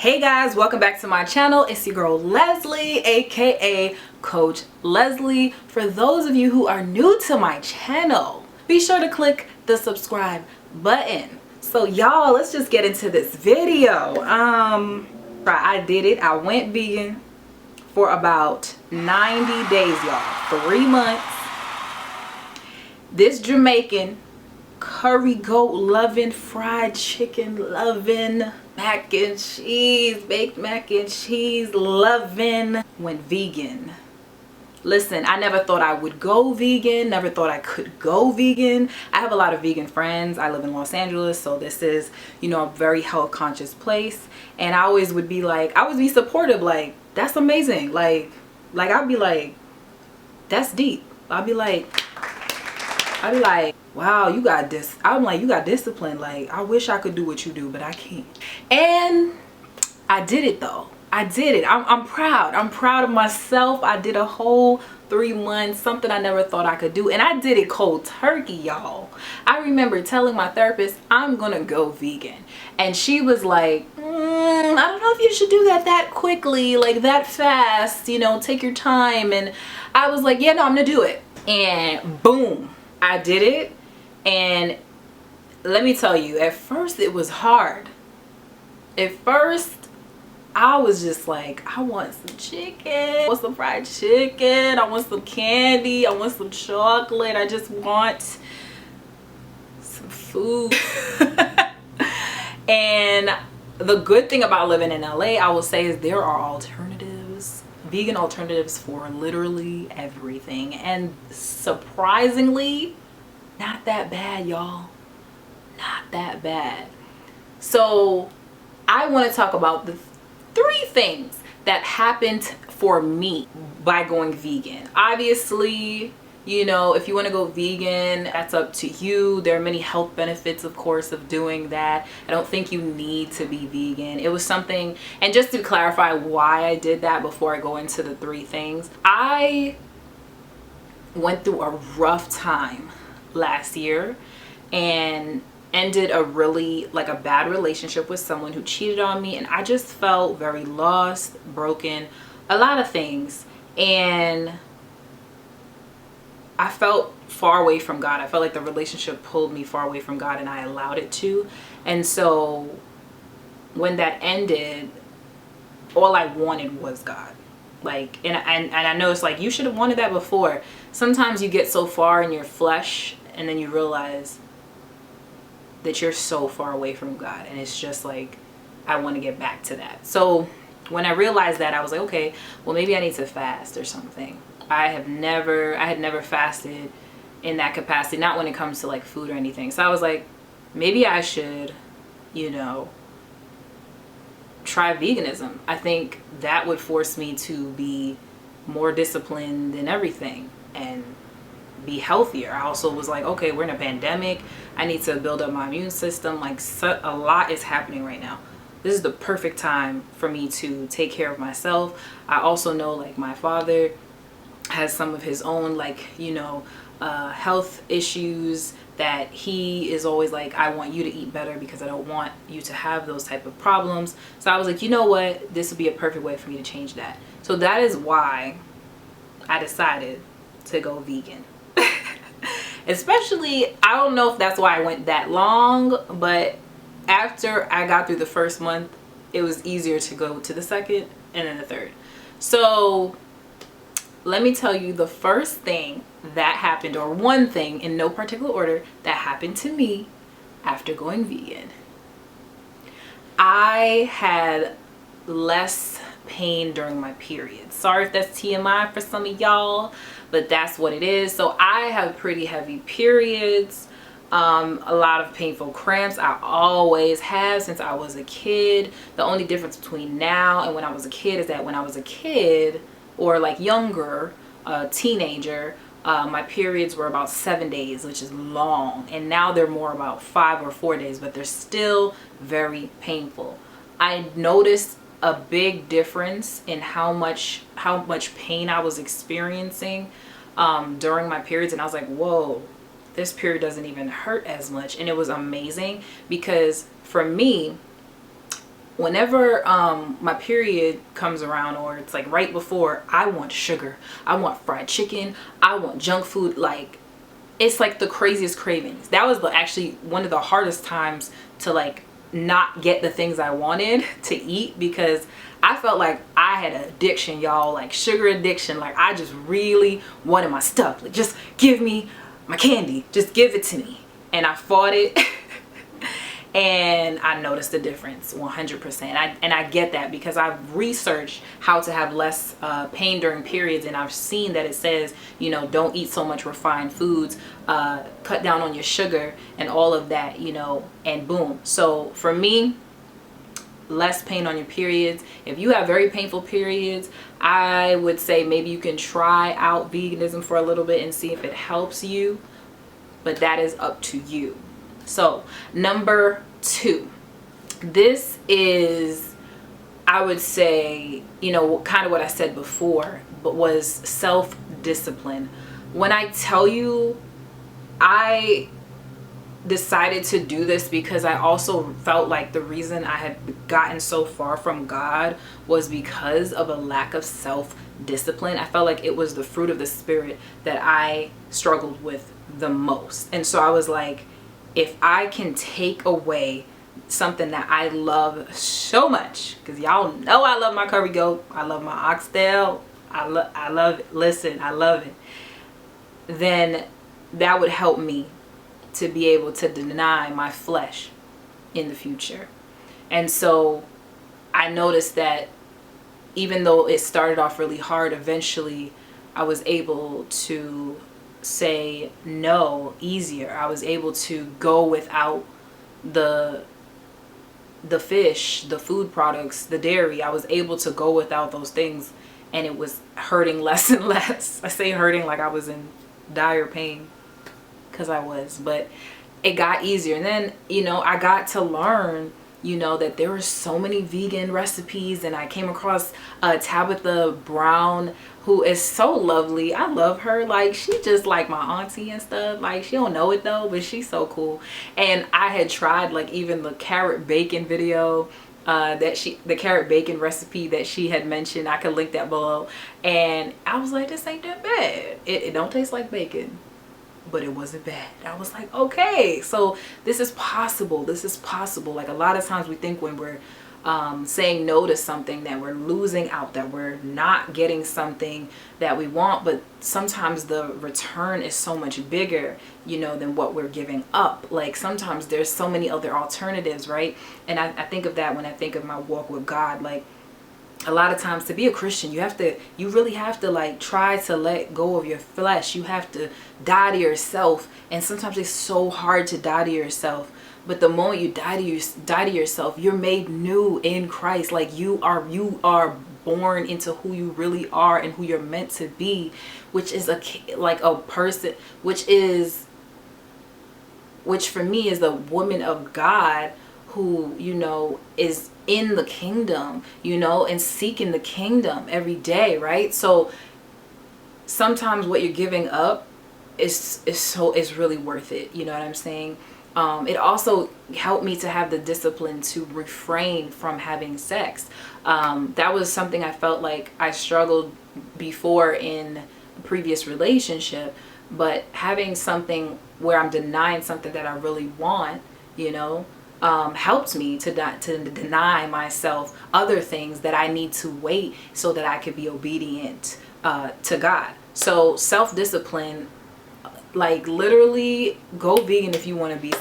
Hey guys, welcome back to my channel. It's your girl Leslie, aka Coach Leslie. For those of you who are new to my channel, be sure to click the subscribe button. So y'all, let's just get into this video. I did it. I went vegan for about 90 days, y'all. 3 months. This Jamaican curry goat loving, fried chicken loving, mac and cheese, baked mac and cheese loving, went vegan. Listen, I never thought I would go vegan, never thought I could go vegan. I have a lot of vegan friends. I live in Los Angeles, so this is, a very health conscious place. And I always would be like, I would be supportive, like, that's amazing. Like I'd be like, that's deep. I'd be like, wow, you got this. I'm like, you got discipline. Like, I wish I could do what you do, but I can't. And I did it though. I did it. I'm proud. I'm proud of myself. I did a whole 3 months, something I never thought I could do. And I did it cold turkey, y'all. I remember telling my therapist, I'm gonna go vegan. And she was like, I don't know if you should do that quickly, like that fast, take your time. And I was like, yeah, no, I'm gonna do it. And boom, I did it. And let me tell you, at first it was hard. At first I was just like, I want some chicken, I want some fried chicken, I want some candy, I want some chocolate, I just want some food. And the good thing about living in LA, I will say, is there are alternatives, vegan alternatives for literally everything. And surprisingly, not that bad, y'all. Not that bad. So I want to talk about the 3 things that happened for me by going vegan. Obviously, if you want to go vegan, that's up to you. There are many health benefits, of course, of doing that. I don't think you need to be vegan. It was something, and just to clarify why I did that before I go into the 3 things, I went through a rough time last year and ended a bad relationship with someone who cheated on me, and I just felt very lost, broken, a lot of things. And I felt far away from God. I felt like the relationship pulled me far away from God, and I allowed it to. And so when that ended, all I wanted was God. And I know it's like, you should have wanted that before. Sometimes you get so far in your flesh and then you realize that you're so far away from God, and it's just like, I want to get back to that. So when I realized that, I was like, okay, well, maybe I need to fast or something. I had never fasted in that capacity, not when it comes to like food or anything. So I was like, maybe I should, try veganism. I think that would force me to be more disciplined in everything and be healthier. I also was like, okay, we're in a pandemic. I need to build up my immune system. Like, a lot is happening right now. This is the perfect time for me to take care of myself. I also know, like, my father has some of his own, health issues that he is always like, I want you to eat better because I don't want you to have those type of problems. So I was like, you know what? This would be a perfect way for me to change that. So that is why I decided to go vegan. Especially, I don't know if that's why I went that long, but after I got through the first month, it was easier to go to the second and then the third. So let me tell you the first thing that happened, or one thing in no particular order, that happened to me after going vegan. I had less pain during my period. Sorry if that's TMI for some of y'all, but that's what it is. So I have pretty heavy periods, a lot of painful cramps. I always have since I was a kid. The only difference between now and when I was a kid is that when I was a kid, or like younger, teenager, my periods were about 7 days, which is long, and now they're more about 5 or 4 days, but they're still very painful. I noticed a big difference in how much pain I was experiencing during my periods, and I was like, whoa, this period doesn't even hurt as much. And it was amazing, because for me, whenever my period comes around, or it's like right before, I want sugar, I want fried chicken, I want junk food. Like, it's like the craziest cravings. That was actually one of the hardest times to like not get the things I wanted to eat, because I felt like I had an addiction, y'all, like sugar addiction. Like, I just really wanted my stuff. Like, just give me my candy, just give it to me. And I fought it. And I noticed the difference 100%. And I get that because I've researched how to have less pain during periods, and I've seen that it says, you know, don't eat so much refined foods, cut down on your sugar and all of that, you know, and boom. So for me, less pain on your periods. If you have very painful periods, I would say maybe you can try out veganism for a little bit and see if it helps you, but that is up to you. So number 2, this is, I would say, you know, kind of what I said before, but was self-discipline. When I tell you, I decided to do this because I also felt like the reason I had gotten so far from God was because of a lack of self-discipline. I felt like it was the fruit of the spirit that I struggled with the most. And so I was like, if I can take away something that I love so much, because y'all know I love my curry goat, I love my oxtail, I love it, listen, I love it, then that would help me to be able to deny my flesh in the future. And so I noticed that even though it started off really hard, eventually I was able to say no easier. I was able to go without the fish, the food products, the dairy. I was able to go without those things, and it was hurting less and less. I say hurting like I was in dire pain, because I was, but it got easier. And then, you know, I got to learn, you know, that there were so many vegan recipes, and I came across Tabitha Brown, who is so lovely. I love her. Like, she just like my auntie and stuff. Like, she don't know it though, but she's so cool. And I had tried like even the carrot bacon video, the carrot bacon recipe that she had mentioned. I could link that below. And I was like, this ain't that bad. It don't taste like bacon, but it wasn't bad. I was like, okay, so this is possible. This is possible. Like, a lot of times we think when we're saying no to something that we're losing out, that we're not getting something that we want, but sometimes the return is so much bigger, you know, than what we're giving up. Like, sometimes there's so many other alternatives, right? And I think of that when I think of my walk with God. Like, a lot of times to be a Christian, you really have to like try to let go of your flesh. You have to die to yourself. And sometimes it's so hard to die to yourself. But the moment you die to yourself, you're made new in Christ. Like, you are born into who you really are and who you're meant to be, which is a person, which for me is a woman of God who, you know, is in the kingdom, you know, and seeking the kingdom every day, right? So sometimes what you're giving up is really worth it. You know what I'm saying? It also helped me to have the discipline to refrain from having sex. That was something I felt like I struggled before in a previous relationship, but having something where I'm denying something that I really want, you know, helped me to deny myself other things that I need to wait so that I could be obedient to God. So self-discipline, like, literally go vegan if you want to be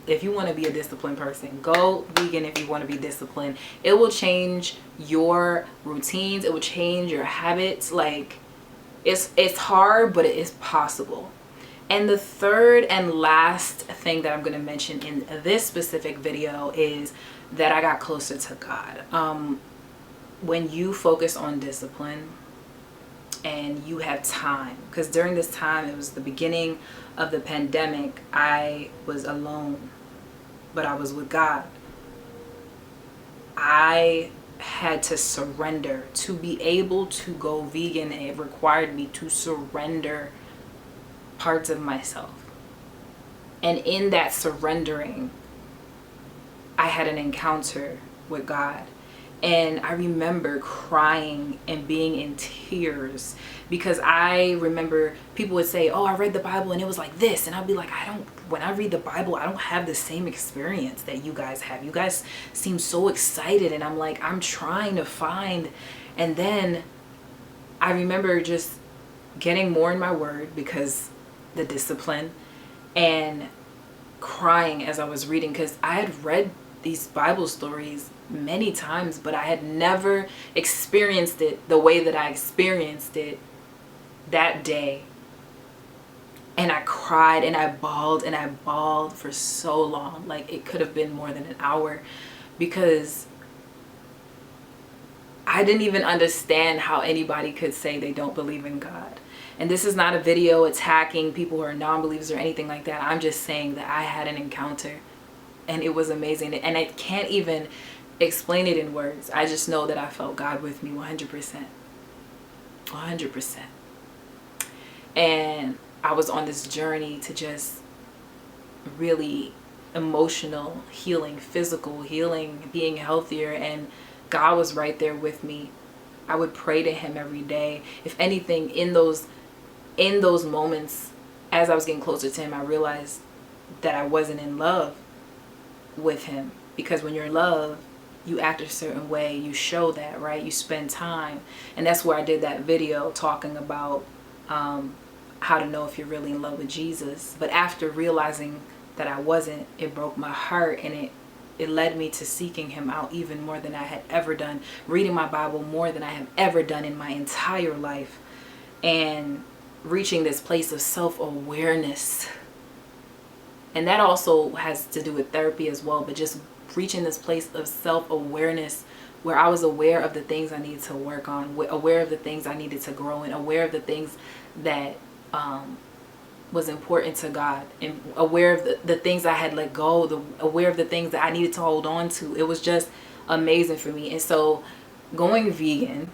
if you want to be a disciplined person. Go vegan if you want to be disciplined. It will change your routines. It will change your habits. Like, it's hard, but it is possible. And the third and last thing that I'm going to mention in this specific video is that I got closer to God. When you focus on discipline and you have time, because during this time, it was the beginning of the pandemic, I was alone, but I was with God. I had to surrender to be able to go vegan, and it required me to surrender parts of myself. And in that surrendering, I had an encounter with God. And I remember crying and being in tears because I remember people would say, oh, I read the Bible and it was like this. And I'd be like, when I read the Bible, I don't have the same experience that you guys have. You guys seem so excited. And I'm like, I'm trying to find. And then I remember just getting more in my word because the discipline, and crying as I was reading, because I had read these Bible stories many times, but I had never experienced it the way that I experienced it that day. And I cried and I bawled for so long. Like, it could have been more than an hour, because I didn't even understand how anybody could say they don't believe in God. And this is not a video attacking people who are non-believers or anything like that. I'm just saying that I had an encounter and it was amazing. And I can't even explain it in words. I just know that I felt God with me 100%. 100%. And I was on this journey to just really emotional healing, physical healing, being healthier, and God was right there with me. I would pray to him every day. If anything, in those moments, as I was getting closer to him, I realized that I wasn't in love with him. Because when you're in love, you act a certain way. You show that, right? You spend time. And that's where I did that video talking about how to know if you're really in love with Jesus. But after realizing that I wasn't, it broke my heart, and it led me to seeking him out even more than I had ever done, reading my Bible more than I have ever done in my entire life, and reaching this place of self-awareness. And that also has to do with therapy as well, but just reaching this place of self-awareness where I was aware of the things I needed to work on, aware of the things I needed to grow in, aware of the things that was important to God, and aware of the things I had let go, aware of the things that I needed to hold on to. It was just amazing for me. And so going vegan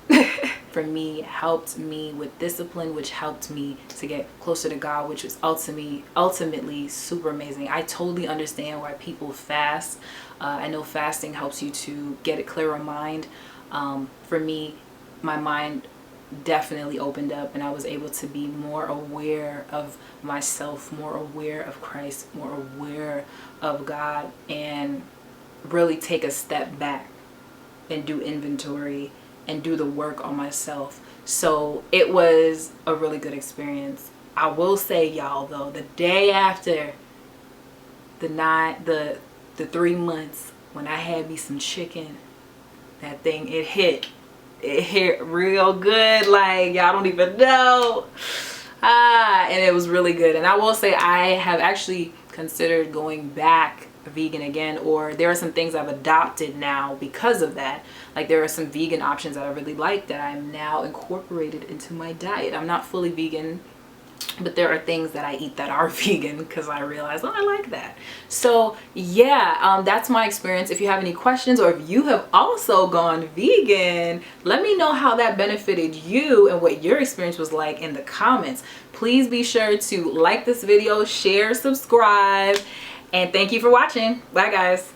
for me helped me with discipline, which helped me to get closer to God, which was ultimately super amazing. I totally understand why people fast. I know fasting helps you to get a clearer mind. For me, my mind definitely opened up, and I was able to be more aware of myself, more aware of Christ, more aware of God, and really take a step back and do inventory and do the work on myself. So it was a really good experience. I will say, y'all, though, the day after the 3 months, when I had me some chicken, that thing, it hit real good, like y'all don't even know. And it was really good. And I will say, I have actually considered going back vegan again, or there are some things I've adopted now because of that. Like, there are some vegan options that I really like that I'm now incorporated into my diet. I'm not fully vegan, but there are things that I eat that are vegan because I realize, oh, I like that. So yeah, that's my experience. If you have any questions, or if you have also gone vegan, let me know how that benefited you and what your experience was like in the comments. Please be sure to like this video, share, subscribe, and thank you for watching. Bye, guys.